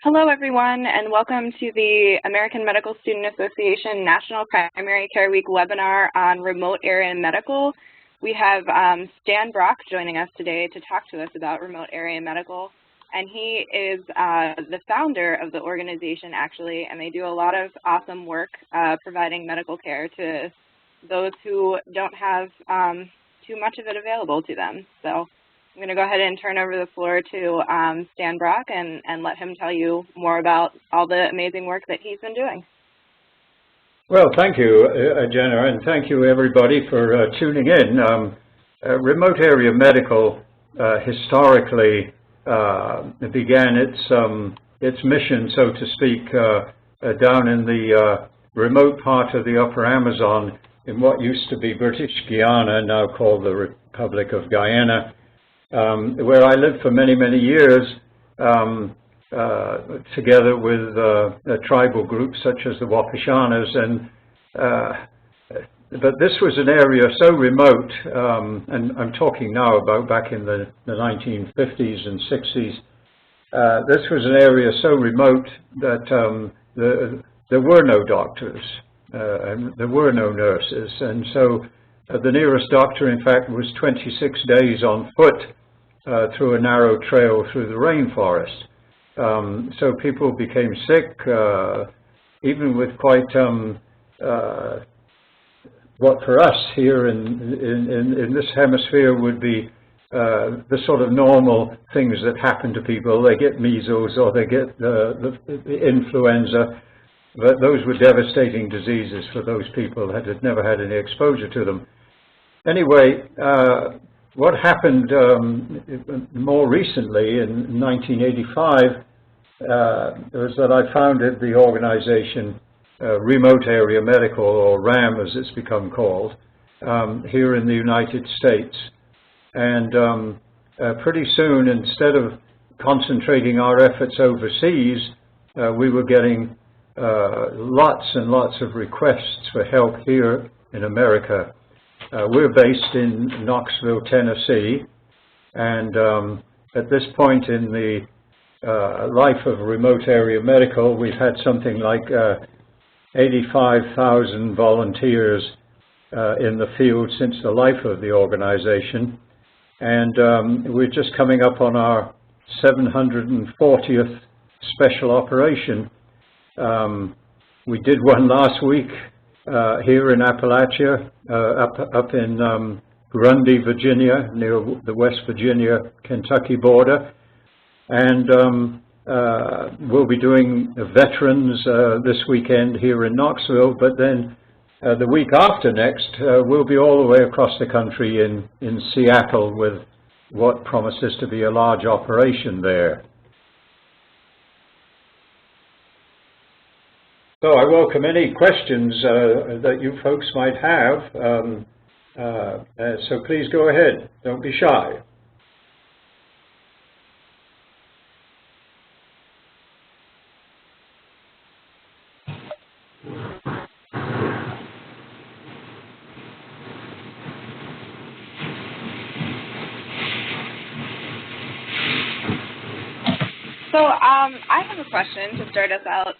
Hello, everyone, and welcome to the American Medical Student Association National Primary Care Week webinar on remote area medical. We have Stan Brock joining us today to talk to us about remote area medical. And he is the founder of the organization, actually, and they do a lot of awesome work providing medical care to those who don't have too much of it available to them. So I'm going to go ahead and turn over the floor to Stan Brock and let him tell you more about all the amazing work that he's been doing. Well, thank you, Jenna, and thank you, everybody, for tuning in. Remote area medical historically began its mission, so to speak, down in the remote part of the Upper Amazon in what used to be British Guiana, now called the Republic of Guyana, where I lived for many, many years, together with tribal groups such as the Wapushanas. But this was an area so remote, and I'm talking now about back in the 1950s and 60s. This was an area so remote that there were no doctors, and there were no nurses, and so the nearest doctor, in fact, was 26 days on foot through a narrow trail through the rainforest. So people became sick, even with quite what for us here in this hemisphere would be the sort of normal things that happen to people. They get measles or they get the influenza, but those were devastating diseases for those people that had never had any exposure to them. Anyway, what happened more recently in 1985 was that I founded the organization Remote Area Medical, or RAM as it's become called, here in the United States. And pretty soon, instead of concentrating our efforts overseas, we were getting lots and lots of requests for help here in America. We're based in Knoxville, Tennessee, and at this point in the life of remote area medical, we've had something like 85,000 volunteers in the field since the life of the organization, and we're just coming up on our 740th special operation. We did one last week here in Appalachia, up in Grundy, Virginia, near the West Virginia-Kentucky border. And we'll be doing veterans this weekend here in Knoxville, but then the week after next, we'll be all the way across the country in Seattle with what promises to be a large operation there. So I welcome any questions that you folks might have, so please go ahead, don't be shy. So I have a question to start us out.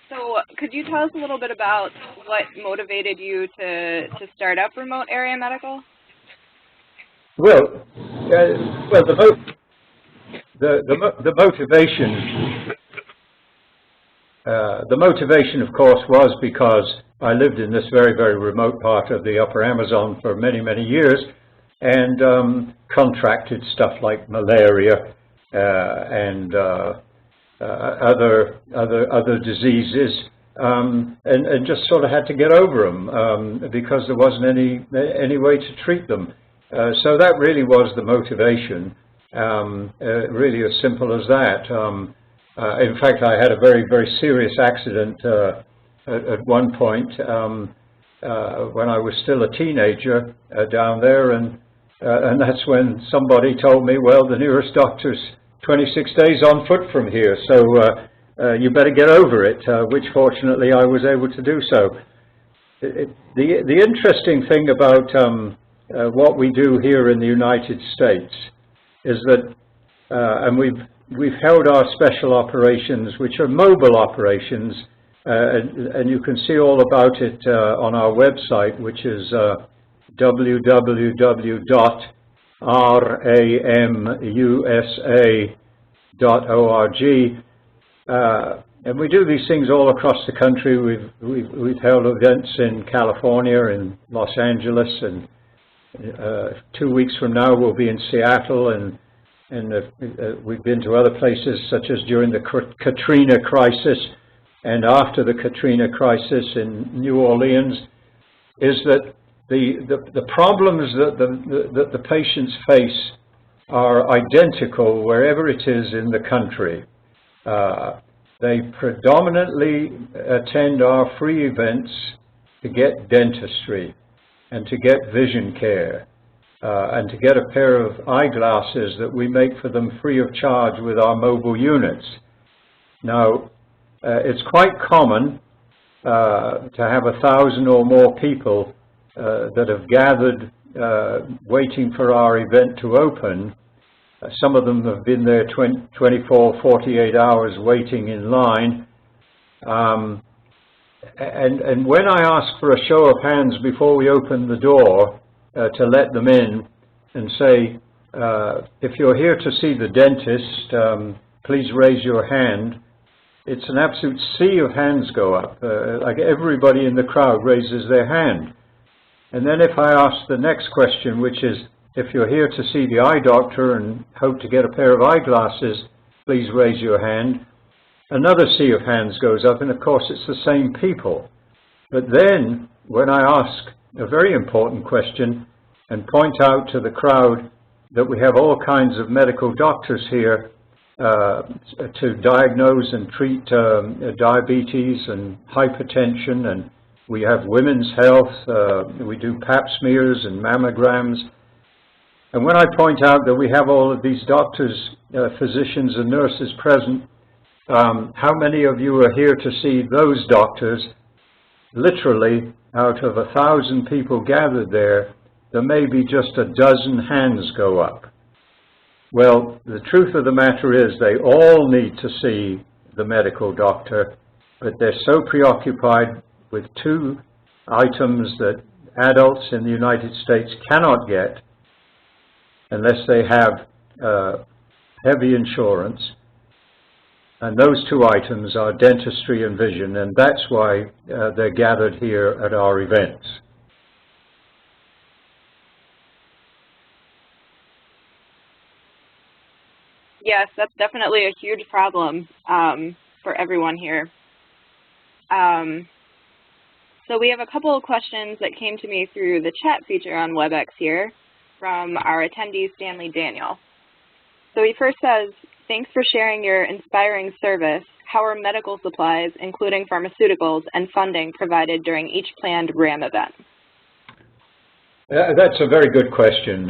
So could you tell us a little bit about what motivated you to start up Remote Area Medical? Well, the motivation, of course, was because I lived in this very, very remote part of the Upper Amazon for many, many years, and contracted stuff like malaria and other diseases, and just sort of had to get over them because there wasn't any way to treat them. So that really was the motivation, really as simple as that. In fact, I had a very, very serious accident at one point when I was still a teenager down there, and that's when somebody told me, well, the nearest doctor's 26 days on foot from here, so you better get over it, which fortunately I was able to do so. The interesting thing about what we do here in the United States is that, and we've held our special operations, which are mobile operations, and you can see all about it on our website, which is www.ramusa.org. And we do these things all across the country. We've held events in California, in Los Angeles, and 2 weeks from now we'll be in Seattle, and we've been to other places, such as during the Katrina crisis and after the Katrina crisis in New Orleans. Is that the problems that the patients face are identical wherever it is in the country. They predominantly attend our free events to get dentistry and to get vision care and to get a pair of eyeglasses that we make for them free of charge with our mobile units. Now, it's quite common to have 1,000 or more people that have gathered waiting for our event to open. Some of them have been there 24, 48 hours waiting in line. And when I ask for a show of hands before we open the door to let them in and say, if you're here to see the dentist, please raise your hand, it's an absolute sea of hands go up. Like everybody in the crowd raises their hand. And then if I ask the next question, which is, if you're here to see the eye doctor and hope to get a pair of eyeglasses, please raise your hand, another sea of hands goes up, and of course it's the same people. But then, when I ask a very important question and point out to the crowd that we have all kinds of medical doctors here to diagnose and treat diabetes and hypertension, and we have women's health, we do pap smears and mammograms. And when I point out that we have all of these doctors, physicians and nurses present, how many of you are here to see those doctors? Literally, out of 1,000 people gathered there, there may be just a dozen hands go up. Well, the truth of the matter is they all need to see the medical doctor, but they're so preoccupied with two items that adults in the United States cannot get unless they have heavy insurance. And those two items are dentistry and vision, and that's why they're gathered here at our events. Yes, that's definitely a huge problem for everyone here. So we have a couple of questions that came to me through the chat feature on WebEx here from our attendee, Stanley Daniel. So he first says, thanks for sharing your inspiring service. How are medical supplies, including pharmaceuticals and funding, provided during each planned RAM event? That's a very good question.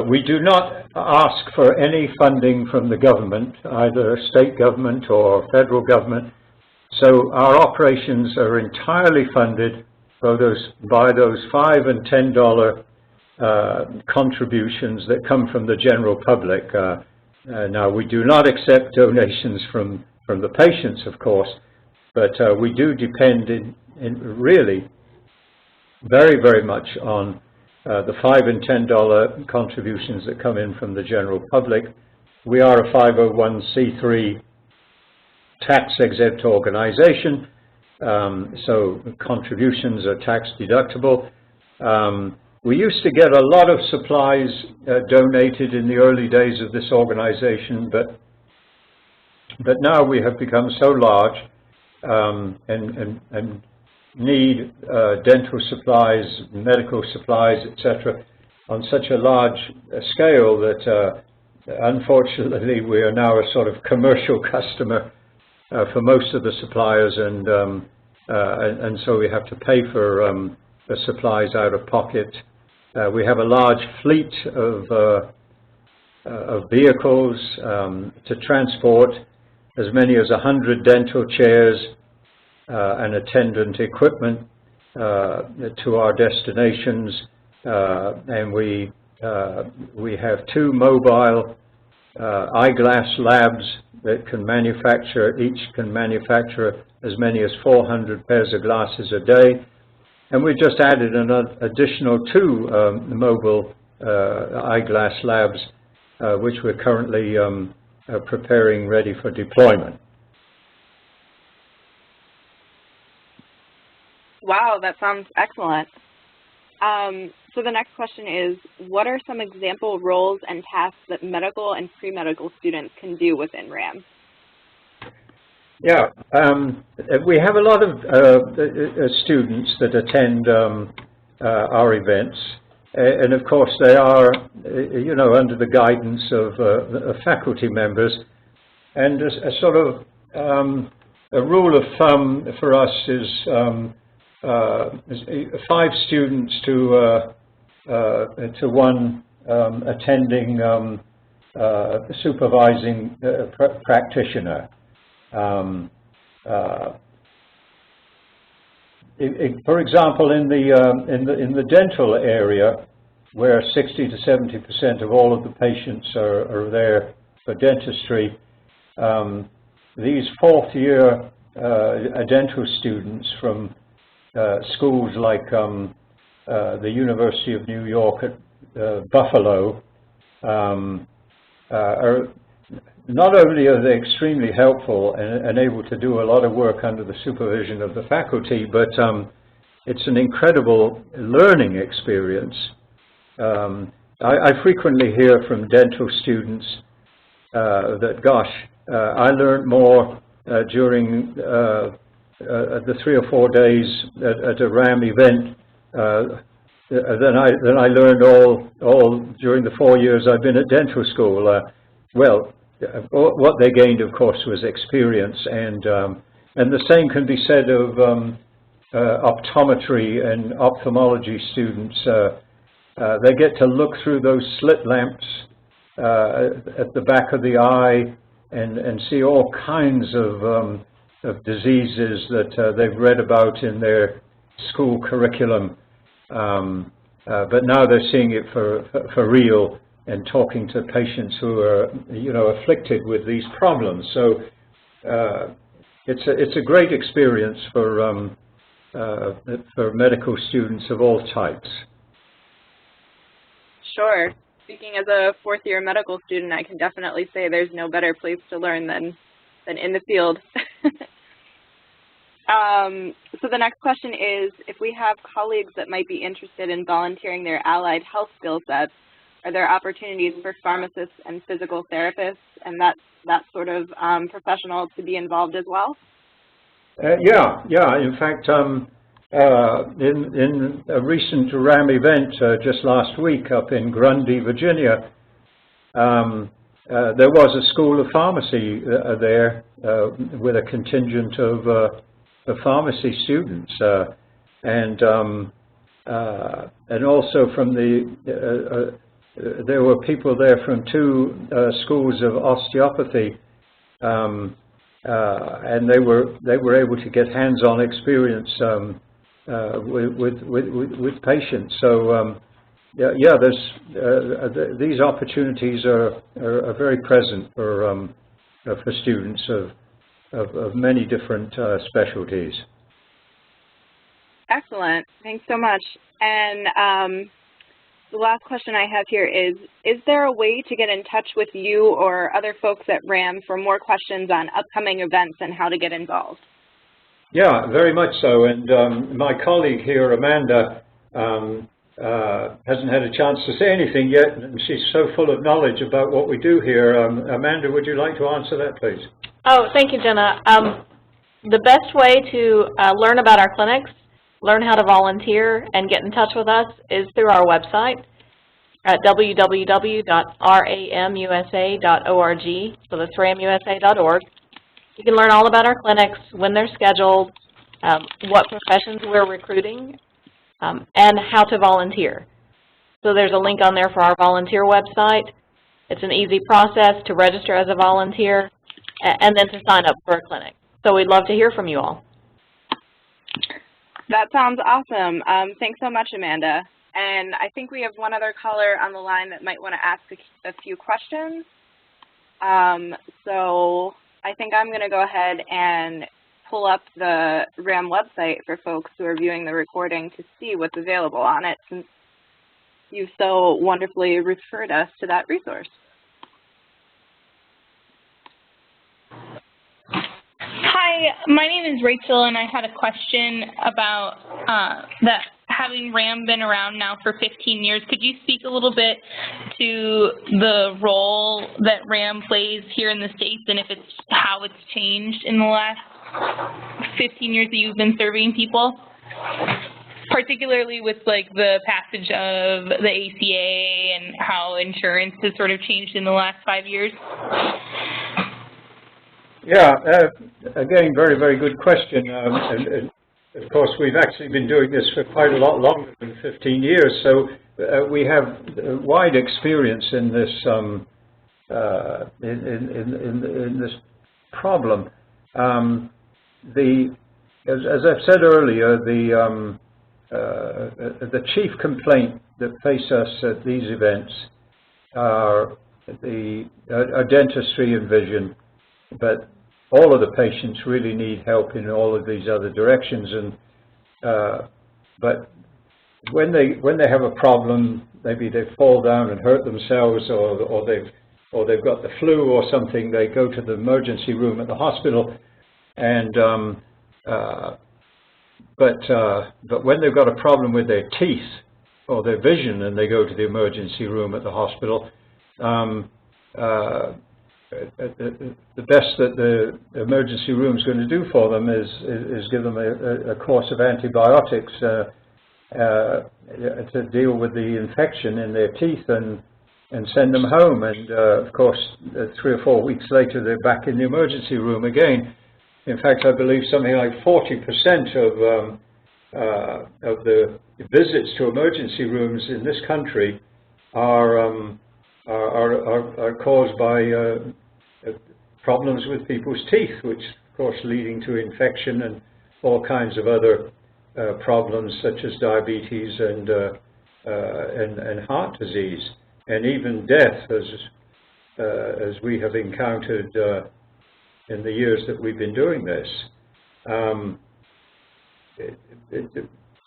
We do not ask for any funding from the government, either state government or federal government. So our operations are entirely funded by those $5 and $10 contributions that come from the general public. Now, we do not accept donations from the patients, of course, but we do depend in really very, very much on the $5 and $10 contributions that come in from the general public. We are a 501c3 tax-exempt organization, so contributions are tax deductible. We used to get a lot of supplies donated in the early days of this organization, but now we have become so large and need dental supplies, medical supplies, etc., on such a large scale that unfortunately we are now a sort of commercial customer for most of the suppliers, and so we have to pay for the supplies out of pocket. We have a large fleet of vehicles to transport as many as 100 dental chairs and attendant equipment to our destinations, and we have 2 mobile eyeglass labs that can manufacture, each can manufacture as many as 400 pairs of glasses a day. And we just added an additional 2 mobile eyeglass labs, which we're currently preparing ready for deployment. Wow, that sounds excellent. So the next question is, what are some example roles and tasks that medical and pre-medical students can do within RAM? Yeah, we have a lot of students that attend our events, and of course they are, you know, under the guidance of faculty members. And a sort of a rule of thumb for us is 5 students to 1 attending supervising practitioner. For example, in the dental area, where 60 to 70% of all of the patients are there for dentistry, these 4th-year dental students from schools like the University of New York at Buffalo are not only are they extremely helpful and able to do a lot of work under the supervision of the faculty, but it's an incredible learning experience. I frequently hear from dental students that, gosh, I learned more during the 3 or 4 days at a RAM event than I learned all during the 4 years I've been at dental school. Well, what they gained, of course, was experience, and the same can be said of optometry and ophthalmology students. They get to look through those slit lamps at the back of the eye and see all kinds of diseases that they've read about in their school curriculum, but now they're seeing it for real and talking to patients who are, you know, afflicted with these problems. So it's a great experience for medical students of all types. Sure. Speaking as a 4th-year medical student, I can definitely say there's no better place to learn than in the field. So the next question is, if we have colleagues that might be interested in volunteering their allied health skill sets, are there opportunities for pharmacists and physical therapists and that sort of professional to be involved as well? Yeah. In fact, in a recent RAM event just last week up in Grundy, Virginia, there was a school of pharmacy there with a contingent of pharmacy students, and also from there were people there from 2 schools of osteopathy, and they were able to get hands-on experience with patients. So yeah, these opportunities are very present for students of many different specialties. Excellent. Thanks so much. And the last question I have here is there a way to get in touch with you or other folks at RAM for more questions on upcoming events and how to get involved? Yeah, very much so. And my colleague here, Amanda, hasn't had a chance to say anything yet, and she's so full of knowledge about what we do here. Amanda, would you like to answer that, please? Oh, thank you, Jenna. The best way to learn about our clinics, learn how to volunteer, and get in touch with us is through our website at www.ramusa.org, so that's ramusa.org. You can learn all about our clinics, when they're scheduled, what professions we're recruiting, and how to volunteer. So there's a link on there for our volunteer website. It's an easy process to register as a volunteer and then to sign up for a clinic. So we'd love to hear from you all. That sounds awesome. Thanks so much, Amanda. And I think we have one other caller on the line that might want to ask a few questions. So I think I'm going to go ahead and pull up the RAM website for folks who are viewing the recording to see what's available on it, since you've so wonderfully referred us to that resource. Hi, my name is Rachel, and I had a question about that having RAM been around now for 15 years. Could you speak a little bit to the role that RAM plays here in the States, and how it's changed in the last 15 years that you've been serving people? Particularly with like the passage of the ACA and how insurance has sort of changed in the last 5 years. Yeah, again, very, very good question. And of course, we've actually been doing this for quite a lot longer than 15 years, so we have wide experience in this in this problem. As I've said earlier, the chief complaint that face us at these events are dentistry and vision, but all of the patients really need help in all of these other directions. And but when they have a problem, maybe they fall down and hurt themselves, or they've got the flu or something, they go to the emergency room at the hospital. And but when they've got a problem with their teeth or their vision, and they go to the emergency room at the hospital, the best that the emergency room is going to do for them is give them a course of antibiotics to deal with the infection in their teeth, and send them home. And of course, 3 or 4 weeks later, they're back in the emergency room again. In fact, I believe something like 40% of the visits to emergency rooms in this country are caused by problems with people's teeth, which of course leading to infection and all kinds of other problems such as diabetes and heart disease, and even death, as we have encountered in the years that we've been doing this.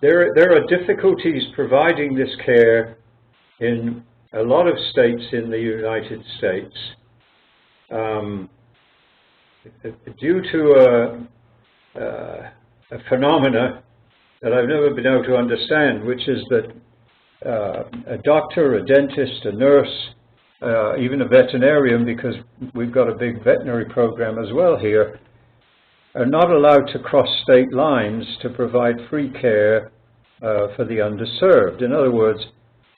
There are difficulties providing this care in a lot of states in the United States due to a phenomena that I've never been able to understand, which is that a doctor, a dentist, a nurse, even a veterinarian, because we've got a big veterinary program as well here, are not allowed to cross state lines to provide free care for the underserved. In other words,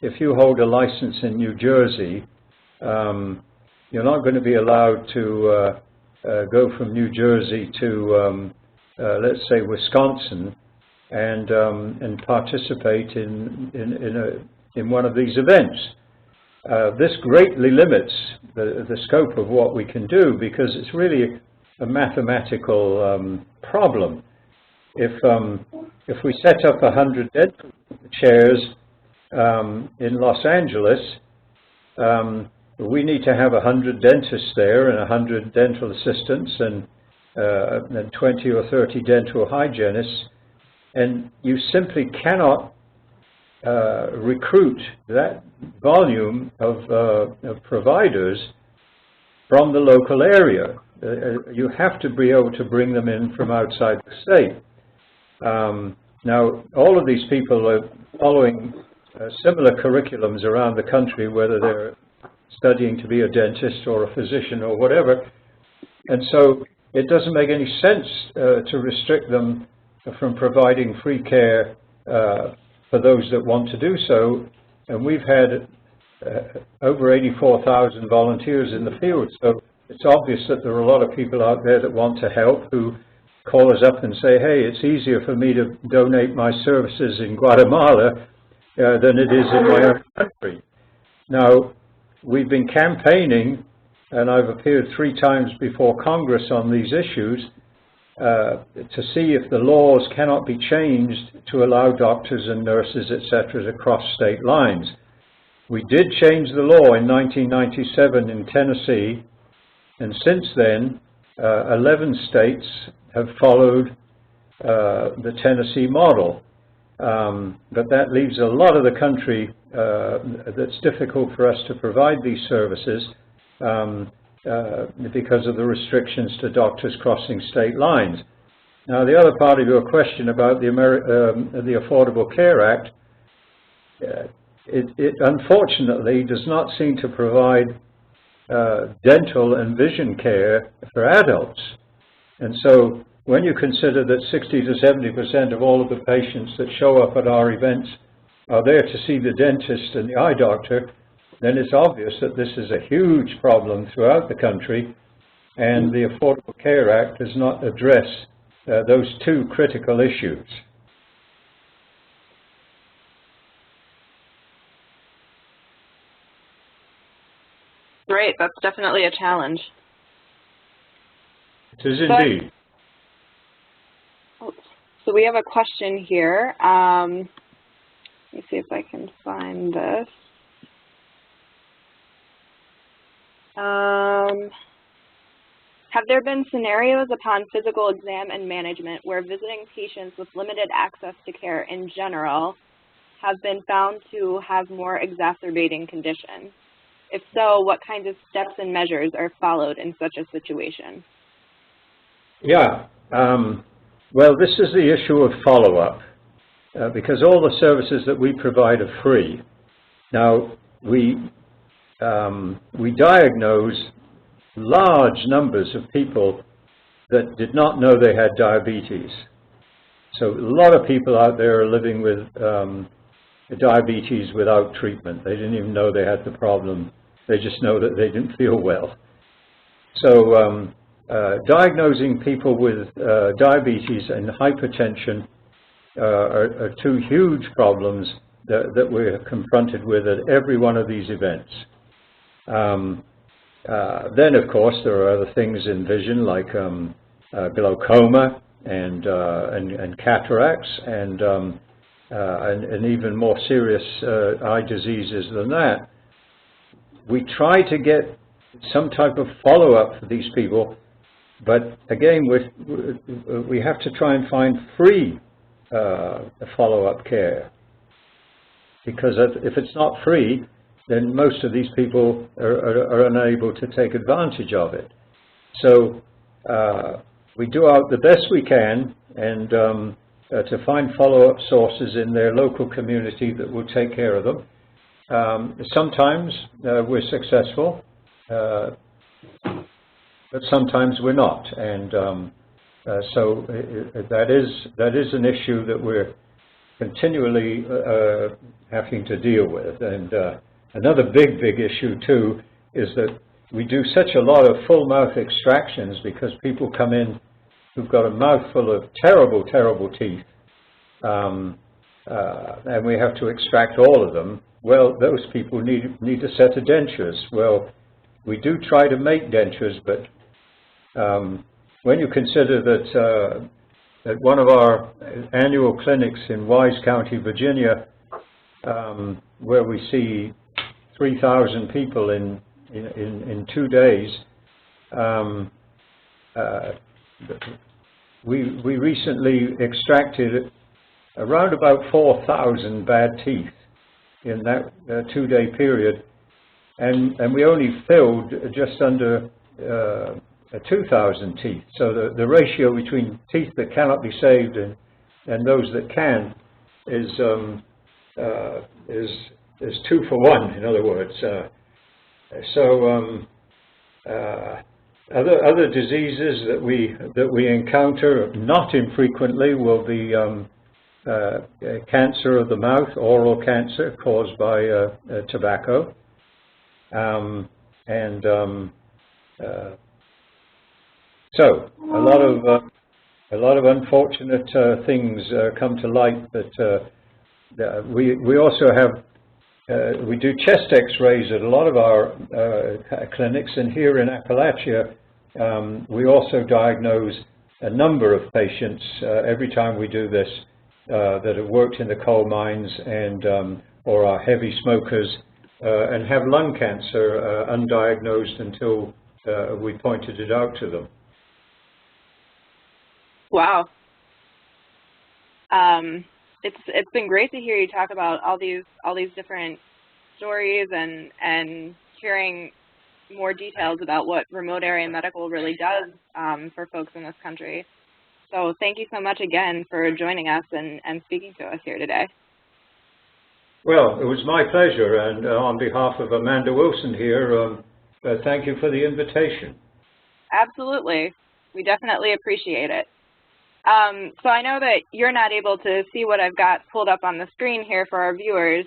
if you hold a license in New Jersey, you're not going to be allowed to go from New Jersey to, let's say, Wisconsin, and participate in one of these events. This greatly limits the scope of what we can do, because it's really a mathematical problem. If we set up 100 dental chairs in Los Angeles, we need to have 100 dentists there, and 100 dental assistants, and 20 or 30 dental hygienists, and you simply cannot recruit that volume of providers from the local area. You have to be able to bring them in from outside the state. Now, all of these people are following similar curriculums around the country, whether they're studying to be a dentist or a physician or whatever, and so it doesn't make any sense to restrict them from providing free care for those that want to do so. And we've had over 84,000 volunteers in the field, so it's obvious that there are a lot of people out there that want to help, who call us up and say, hey, it's easier for me to donate my services in Guatemala than it is in my own country. Now, we've been campaigning, and I've appeared 3 times before Congress on these issues, to see if the laws cannot be changed to allow doctors and nurses, etc., to cross state lines. We did change the law in 1997 in Tennessee, And since then, 11 states have followed the Tennessee model. But that leaves a lot of the country that's difficult for us to provide these services because of the restrictions to doctors crossing state lines. Now, the other part of your question about the Affordable Care Act, it unfortunately does not seem to provide dental and vision care for adults. And so when you consider that 60 to 70% of all of the patients that show up at our events are there to see the dentist and the eye doctor, then it's obvious that this is a huge problem throughout the country, and the Affordable Care Act does not address those two critical issues. Great, that's definitely a challenge. It is indeed. So we have a question here. Let me see if I can find this. Have there been scenarios upon physical exam and management where visiting patients with limited access to care in general have been found to have more exacerbating conditions? If so, what kinds of steps and measures are followed in such a situation? Yeah. Well, this is the issue of follow-up, because all the services that we provide are free. Now, we diagnose large numbers of people that did not know they had diabetes. So a lot of people out there are living with diabetes without treatment. They didn't even know they had the problem. They just know that they didn't feel well. So diagnosing people with diabetes and hypertension are two huge problems that we're confronted with at every one of these events. Then, of course, there are other things in vision like glaucoma and cataracts and even more serious eye diseases than that. We try to get some type of follow-up for these people, but again, we have to try and find free follow-up care, because if it's not free, then most of these people are unable to take advantage of it. So we do the best we can and to find follow-up sources in their local community that will take care of them. Sometimes we're successful, but sometimes we're not, and so that is an issue that we're continually having to deal with. And another big issue too is that we do such a lot of full mouth extractions because people come in who've got a mouthful of terrible teeth, and we have to extract all of them. Well, those people need a set of dentures. Well, we do try to make dentures, but when you consider that at one of our annual clinics in Wise County, Virginia, where we see 3,000 people in 2 days, we recently extracted around about 4,000 bad teeth in that 2-day period, and we only filled just under 2,000 teeth. So the ratio between teeth that cannot be saved and those that can is 2 for 1. In other words, other diseases that we encounter not infrequently will be cancer of the mouth, oral cancer caused by tobacco, so a lot of unfortunate things come to light. But we also have we do chest X-rays at a lot of our clinics, and here in Appalachia we also diagnose a number of patients every time we do this that have worked in the coal mines and or are heavy smokers and have lung cancer undiagnosed until we pointed it out to them. Wow. It's been great to hear you talk about all these different stories and hearing more details about what remote area medical really does for folks in this country. So thank you so much again for joining us and speaking to us here today. Well, it was my pleasure, and on behalf of Amanda Wilson here, thank you for the invitation. Absolutely. We definitely appreciate it. So I know that you're not able to see what I've got pulled up on the screen here for our viewers,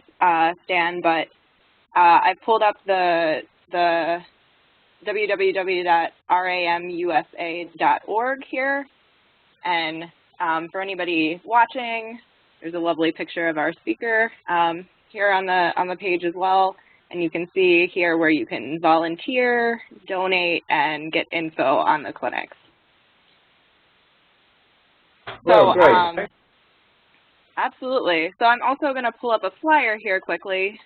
Stan, but I pulled up the www.ramusa.org here, and for anybody watching, there's a lovely picture of our speaker here on the page as well, and you can see here where you can volunteer, donate, and get info on the clinics. Well, So, great. Absolutely. So I'm also going to pull up a flyer here quickly.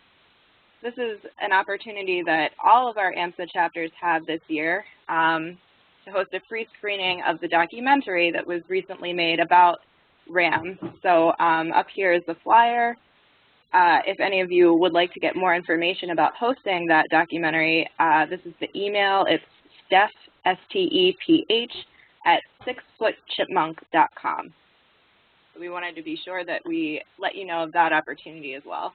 This is an opportunity that all of our AMSA chapters have this year to host a free screening of the documentary that was recently made about RAM. So up here is the flyer. If any of you would like to get more information about hosting that documentary, this is the email. It's Steph, S-T-E-P-H, at sixfootchipmunk.com. So we wanted to be sure that we let you know of that opportunity as well.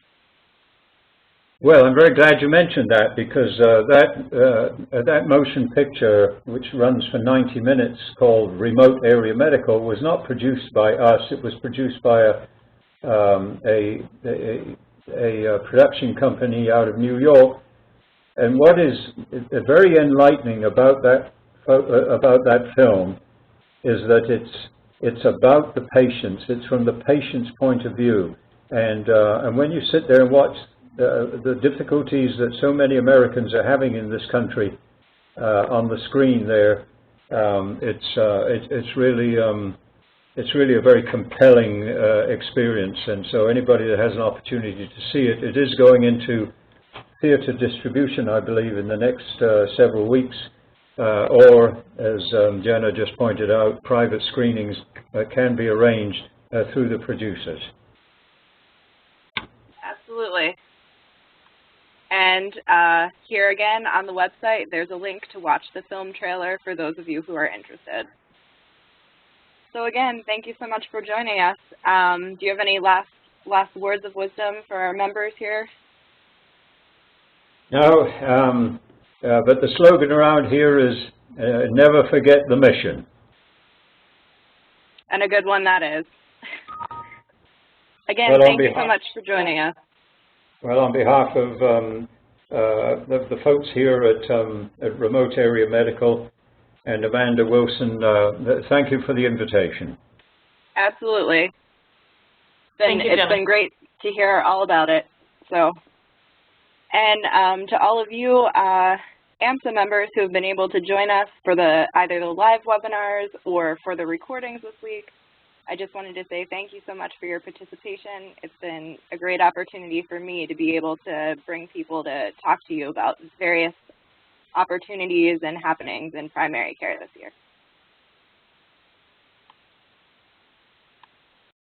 Well, I'm very glad you mentioned that, because that motion picture, which runs for 90 minutes, called Remote Area Medical, was not produced by us. It was produced by a production company out of New York. And what is very enlightening about that film is that it's about the patients. It's from the patient's point of view. And when you sit there and watch the difficulties that so many Americans are having in this country on the screen there, it's really a very compelling experience. And so anybody that has an opportunity to see it, it is going into theater distribution, I believe, in the next several weeks, or as Jenna just pointed out, private screenings can be arranged through the producers. Absolutely. And here again on the website, there's a link to watch the film trailer for those of you who are interested. So again, thank you so much for joining us. Do you have any last words of wisdom for our members here? No, but the slogan around here is never forget the mission. And a good one that is. Again, Well, thank you so much for joining us. Well, on behalf of the folks here at Remote Area Medical and Amanda Wilson, thank you for the invitation. Absolutely. It's been great to hear all about it. So, and to all of you AMSA members who have been able to join us for either the live webinars or for the recordings this week, I just wanted to say thank you so much for your participation. It's been a great opportunity for me to be able to bring people to talk to you about various opportunities and happenings in primary care this year.